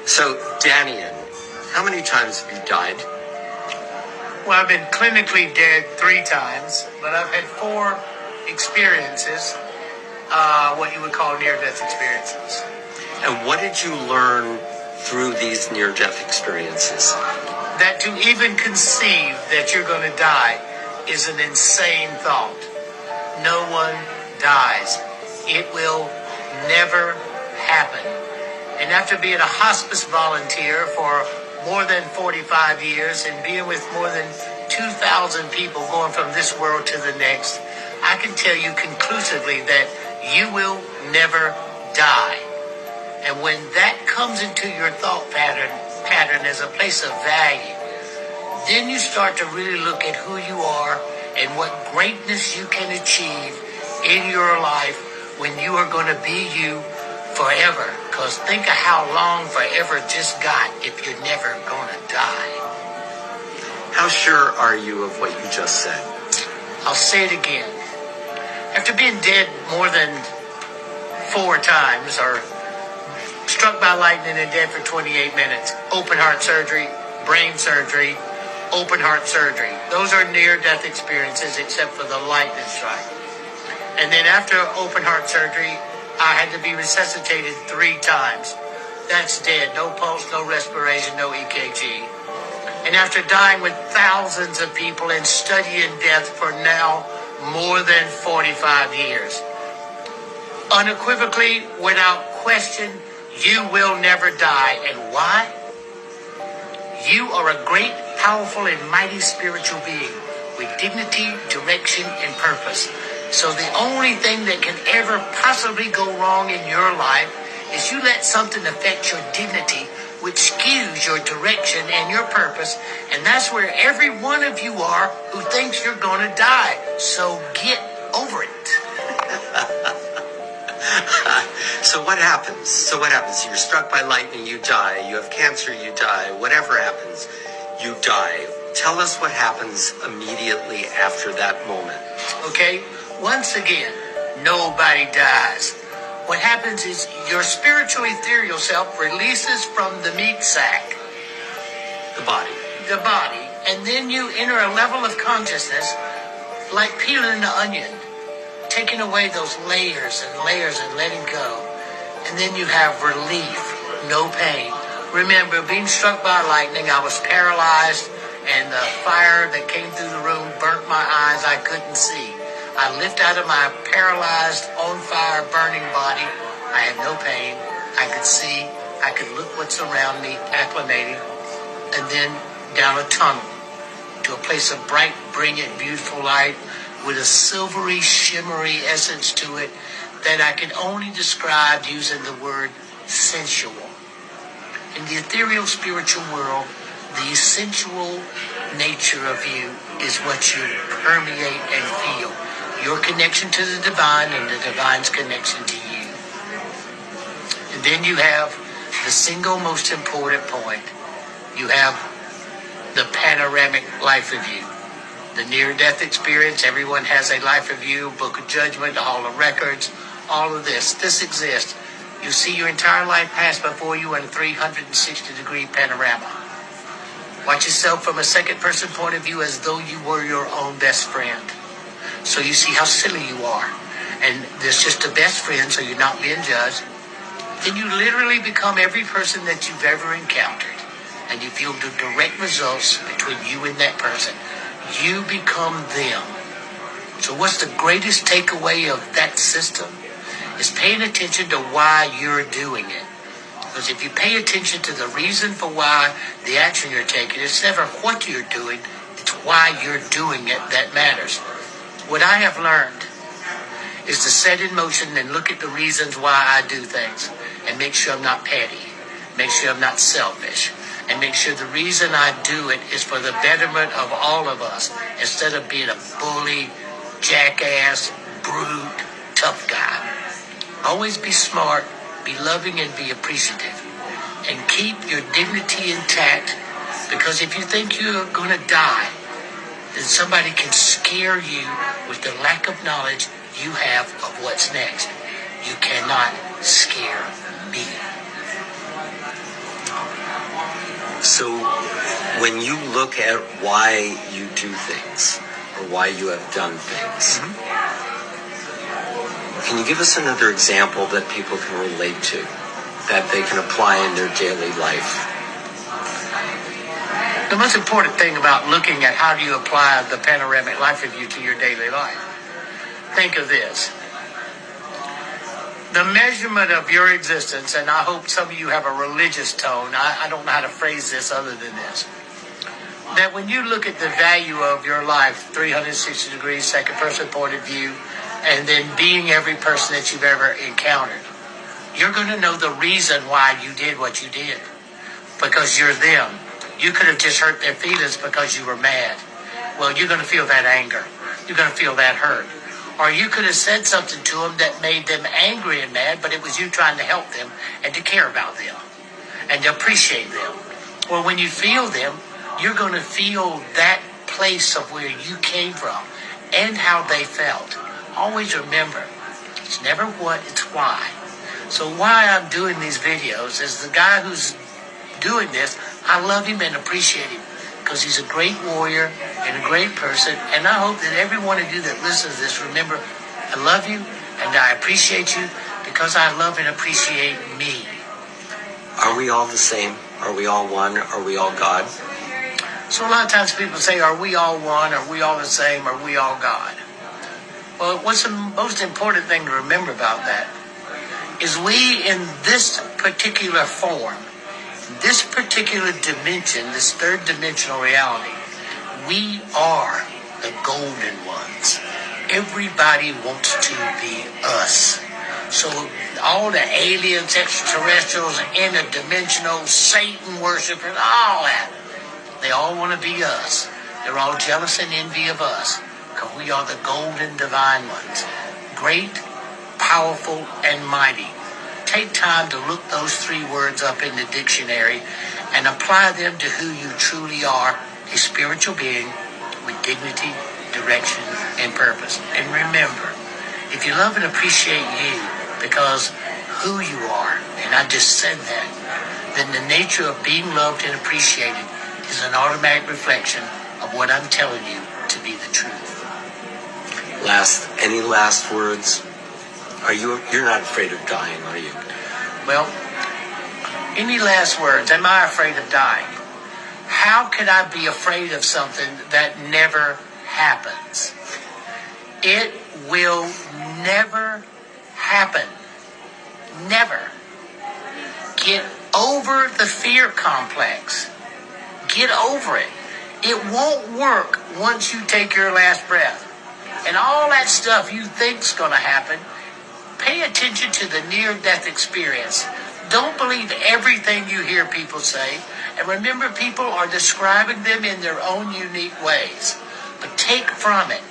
So, Danian, how many times have you died? Well, I've been clinically dead 3 times, but I've had 4 experiences, what you would call near-death experiences. And what did you learn through these near-death experiences? That to even conceive that you're going to die is an insane thought. No one dies. It will never happen. And after being a hospice volunteer for more than 45 years and being with more than 2,000 people going from this world to the next, I can tell you conclusively that you will never die. And when that comes into your thought pattern as a place of value, then you start to really look at who you are and what greatness you can achieve in your life when you are going to be you forever. Because think of how long forever just got if you're never going to die. How sure are you of what you just said? I'll say it again. After being dead more than 4 times, or struck by lightning and dead for 28 minutes, open heart surgery, brain surgery, open heart surgery. Those are near-death experiences except for the lightning strike. And then after open heart surgery, I had to be resuscitated 3 times. That's dead. No pulse, no respiration, no EKG. And after dying with thousands of people and studying death for now more than 45 years, unequivocally, without question, you will never die. And why? You are a great, powerful, and mighty spiritual being with dignity, direction, and purpose. So the only thing that can ever possibly go wrong in your life is you let something affect your dignity, which skews your direction and your purpose. And that's where every one of you are who thinks you're going to die. So get over it. So what happens? You're struck by lightning, you die. You have cancer, you die. Whatever happens, you die. Tell us what happens immediately after that moment. Okay? Once again, nobody dies. What happens is your spiritual ethereal self releases from the meat sack. The body. And then you enter a level of consciousness like peeling an onion, taking away those layers and layers and letting go. And then you have relief, no pain. Remember, being struck by lightning, I was paralyzed, and the fire that came through the room burnt my eyes. I couldn't see. I lift out of my paralyzed, on fire, burning body. I had no pain. I could see. I could look what's around me, acclimating. And then down a tunnel to a place of bright, brilliant, beautiful light with a silvery, shimmery essence to it that I can only describe using the word sensual. In the ethereal spiritual world, the sensual nature of you is what you permeate and feel. Your connection to the divine and the divine's connection to you. And then you have the single most important point. You have the panoramic life of you. The near-death experience, everyone has a life of you, book of judgment, the hall of records, all of this. This exists. You see your entire life pass before you in a 360-degree panorama. Watch yourself from a second-person point of view as though you were your own best friend. So you see how silly you are. And there's just a best friend, so you're not being judged. Then you literally become every person that you've ever encountered. And you feel the direct results between you and that person. You become them. So what's the greatest takeaway of that system? Is paying attention to why you're doing it. Because if you pay attention to the reason for why the action you're taking, it's never what you're doing, it's why you're doing it that matters. What I have learned is to set in motion and look at the reasons why I do things and make sure I'm not petty, make sure I'm not selfish, and make sure the reason I do it is for the betterment of all of us instead of being a bully, jackass, brute, tough guy. Always be smart, be loving, and be appreciative. And keep your dignity intact, because if you think you're going to die, then somebody can scare you with the lack of knowledge you have of what's next. You cannot scare me. So when you look at why you do things or why you have done things, can you give us another example that people can relate to, that they can apply in their daily life? The most important thing about looking at how do you apply the panoramic life review to your daily life, think of this. The measurement of your existence, and I hope some of you have a religious tone. I don't know how to phrase this other than this. That when you look at the value of your life, 360 degrees, second person point of view, and then being every person that you've ever encountered, you're going to know the reason why you did what you did. Because you're them. You could have just hurt their feelings because you were mad. Well, you're going to feel that anger. You're going to feel that hurt. Or you could have said something to them that made them angry and mad, but it was you trying to help them and to care about them and to appreciate them. Well, when you feel them, you're going to feel that place of where you came from and how they felt. Always remember, it's never what, it's why. So why I'm doing these videos is the guy who's doing this, I love him and appreciate him because he's a great warrior and a great person. And I hope that every one of you that listens to this, remember, I love you and I appreciate you because I love and appreciate me. Are we all the same? Are we all one? Are we all God? So a lot of times people say, are we all one? Are we all the same? Are we all God? Well, what's the most important thing to remember about that is we in this particular form, this particular dimension, this third dimensional reality, we are the golden ones. Everybody wants to be us. So all the aliens, extraterrestrials, interdimensional, Satan worshipers, all that, they all want to be us. They're all jealous and envy of us because we are the golden divine ones. Great, powerful, and mighty. Take time to look those three words up in the dictionary and apply them to who you truly are, a spiritual being with dignity, direction, and purpose. And remember, if you love and appreciate you because who you are, and I just said that, then the nature of being loved and appreciated is an automatic reflection of what I'm telling you to be the truth. Any last words? You're not afraid of dying, are you? Well, any last words? Am I afraid of dying? How can I be afraid of something that never happens? It will never happen. Never. Get over the fear complex. Get over it. It won't work once you take your last breath. And all that stuff you think's going to happen, pay attention to the near-death experience. Don't believe everything you hear people say. And remember, people are describing them in their own unique ways. But take from it